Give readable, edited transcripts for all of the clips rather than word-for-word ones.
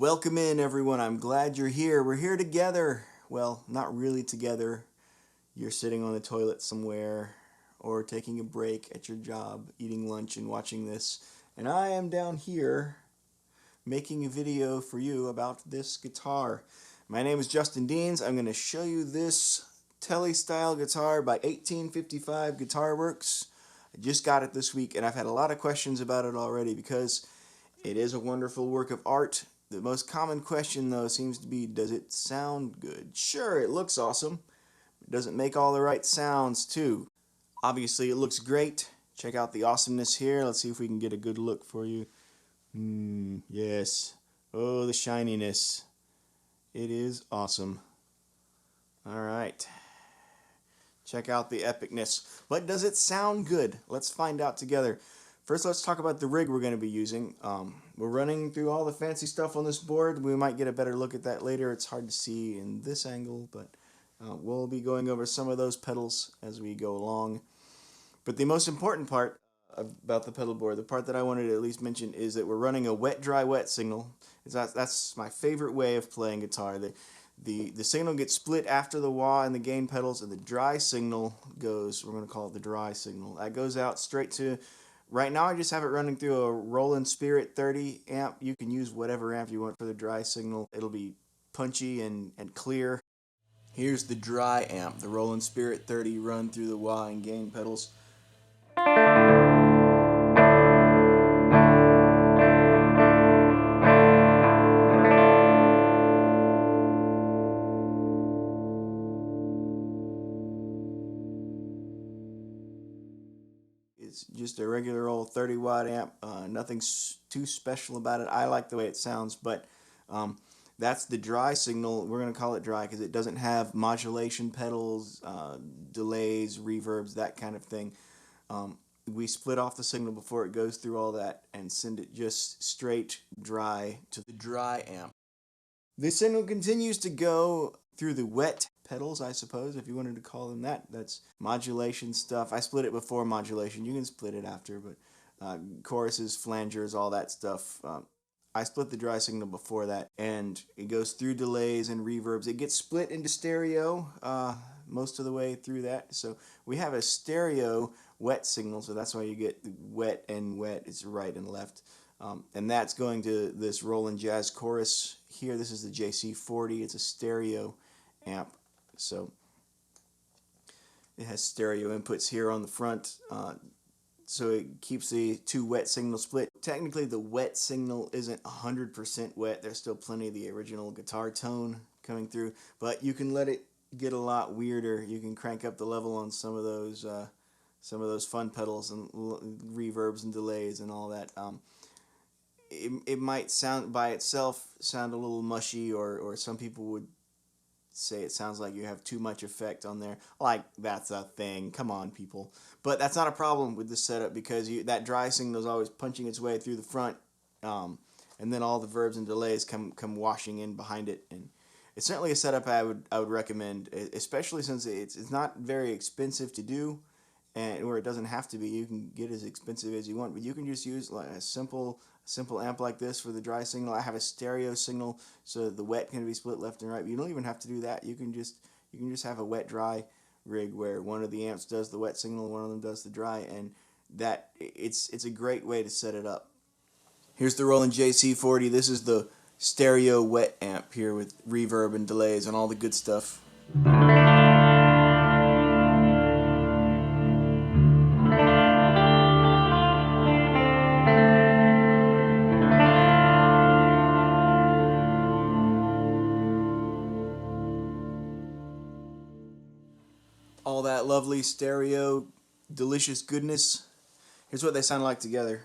Welcome in, everyone. I'm glad you're here. We're here together. Well, not really together. You're sitting on the toilet somewhere or taking a break at your job, eating lunch and watching this. And I am down here making a video for you about this guitar. My name is Justin Deans. I'm going to show you this Tele-style guitar by 1855 Guitarworks. I just got it this week and I've had a lot of questions about it already because it is a wonderful work of art. The most common question, though, seems to be, does it sound good? Sure, it looks awesome. Does it make all the right sounds, too? Obviously, it looks great. Check out the awesomeness here. Let's see if we can get a good look for you. Yes. Oh, the shininess. It is awesome. All right. Check out the epicness. But does it sound good? Let's find out together. First, let's talk about the rig we're going to be using. We're running through all the fancy stuff on this board. We might get a better look at that later. It's hard to see in this angle, but we'll be going over some of those pedals as we go along. But the most important part about the pedal board, the part that I wanted to at least mention, is that we're running a wet-dry-wet signal. That's my favorite way of playing guitar. The signal gets split after the wah and the gain pedals, and the dry signal goes, we're going to call it the dry signal. That goes out straight to... Right now I just have it running through a Roland Spirit 30 amp. You can use whatever amp you want for the dry signal. It'll be punchy and clear. Here's the dry amp, the Roland Spirit 30 run through the wah and gain pedals. It's just a regular old 30 watt amp. Nothing too special about it. I like the way it sounds, but that's the dry signal. We're going to call it dry because it doesn't have modulation pedals, delays, reverbs, that kind of thing. We split off the signal before it goes through all that and send it just straight dry to the dry amp. The signal continues to go through the wet pedals, I suppose, if you wanted to call them that. That's modulation stuff. I split it before modulation. You can split it after, but choruses, flangers, all that stuff. I split the dry signal before that, and it goes through delays and reverbs. It gets split into stereo most of the way through that. So we have a stereo wet signal, so that's why you get wet and wet. It's right and left. And that's going to this Roland Jazz Chorus here. This is the JC40. It's a stereo amp. So it has stereo inputs here on the front. So it keeps the two wet signals split. Technically, the wet signal isn't 100% wet. There's still plenty of the original guitar tone coming through. But you can let it get a lot weirder. You can crank up the level on some of those fun pedals and reverbs and delays and all that. It might sound by itself sound a little mushy, or some people would say it sounds like you have too much effect on there. Like, that's a thing. Come on, people. But that's not a problem with this setup because that dry signal is always punching its way through the front, and then all the verbs and delays come washing in behind it. And it's certainly a setup I would recommend, especially since it's not very expensive to do, or it doesn't have to be. You can get as expensive as you want, but you can just use like a simple amp like this for the dry signal. I have a stereo signal, so the wet can be split left and right. But you don't even have to do that. You can just have a wet dry rig where one of the amps does the wet signal, one of them does the dry, and that it's a great way to set it up. Here's the Roland JC40. This is the stereo wet amp here with reverb and delays and all the good stuff. All that lovely stereo, delicious goodness. Here's what they sound like together.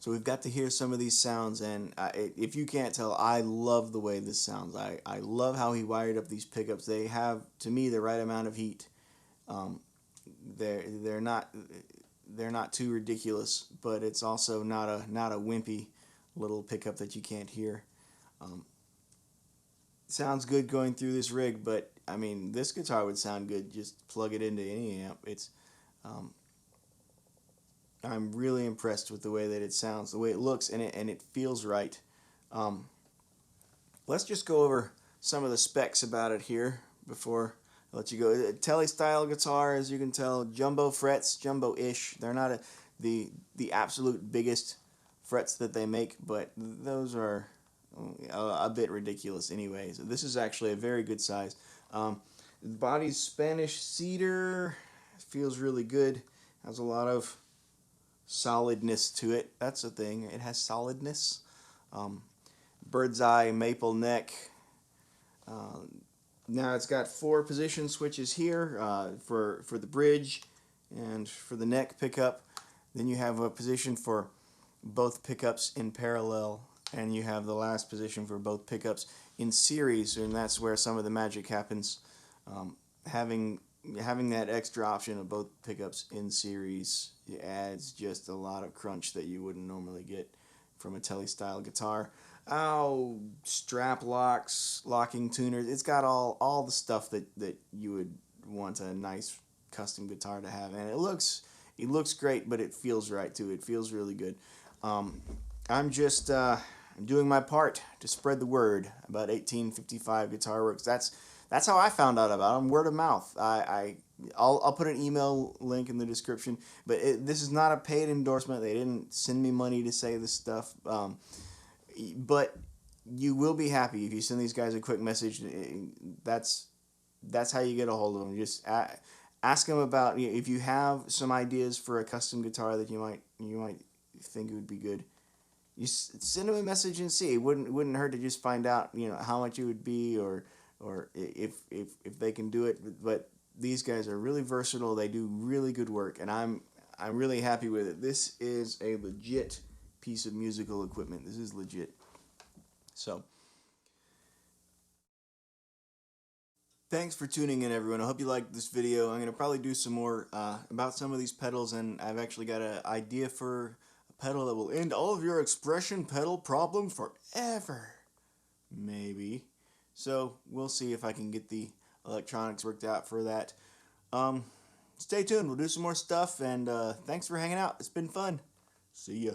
So we've got to hear some of these sounds, and if you can't tell, I love the way this sounds. I love how he wired up these pickups. They have, to me, the right amount of heat. Um, they're not too ridiculous, but it's also not a wimpy little pickup that you can't hear. Um, Sounds good going through this rig, but I mean, this guitar would sound good. Just plug it into any amp. Um, I'm really impressed with the way that it sounds, the way it looks, and it feels right. Um, let's just go over some of the specs about it here before I let you go. Tele-style guitar, as you can tell, jumbo frets, jumbo-ish. They're not the absolute biggest frets that they make, but those are a bit ridiculous anyway. So this is actually a very good size. The body's Spanish cedar. Feels really good. Has a lot of solidness to it. That's a thing. It has solidness. Um, Bird's eye maple neck. Uh, Now it's got 4 position switches here for the bridge and for the neck pickup. Then you have a position for both pickups in parallel, and you have the last position for both pickups in series, and that's where some of the magic happens. Having that extra option of both pickups in series adds just a lot of crunch that you wouldn't normally get from a Tele-style guitar. Oh, strap locks, locking tuners. It's got all the stuff that you would want a nice custom guitar to have, and it looks great, but it feels right too. It feels really good. I'm just doing my part to spread the word about 1855 Guitarworks. That's how I found out about them, word of mouth. I'll put an email link in the description, but this is not a paid endorsement. They didn't send me money to say this stuff. But you will be happy if you send these guys a quick message. That's how you get a hold of them. Just ask them about if you have some ideas for a custom guitar that you might think it would be good. You send them a message and see. It wouldn't hurt to just find out how much it would be or if they can do it. But these guys are really versatile. They do really good work, and I'm really happy with it. This is a legit piece of musical equipment. This is legit. So, thanks for tuning in, everyone. I hope you liked this video. I'm going to probably do some more about some of these pedals, and I've actually got an idea for a pedal that will end all of your expression pedal problems forever. Maybe. So, we'll see if I can get the electronics worked out for that. Stay tuned. We'll do some more stuff, and thanks for hanging out. It's been fun. See ya.